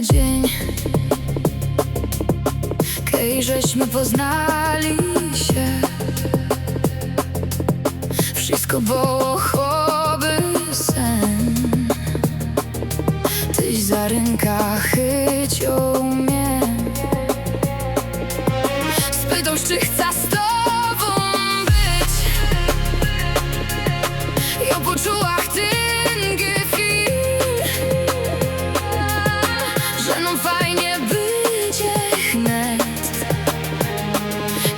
dzień, kiedy żeśmy poznali się. Wszystko było hobby, sen. Tyś za ręka chycił mnie, spytał, czy chcę z tobą być. Ja poczuła ten gefühl, że nam fajnie będzie hned,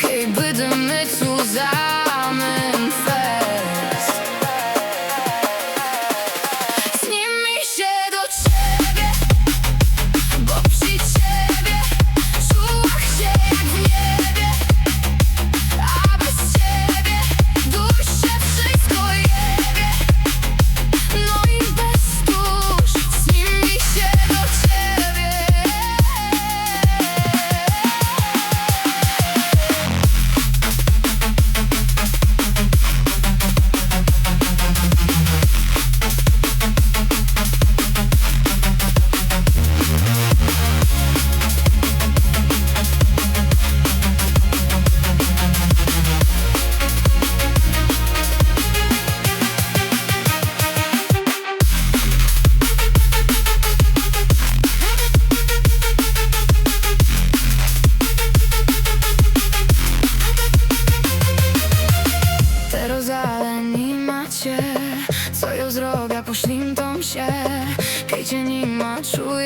kiedy będziemy zusammen fest. Śni mi się do ciebie, bo przy ciebie czułam się jak w niebie, a bez ciebie duszę wszystko jebie. No i bez tuż śni mi się do ciebie. Teraz ale nie macie, co ja zrobię, poślim tą się. Kiedy cię nie ma, czuję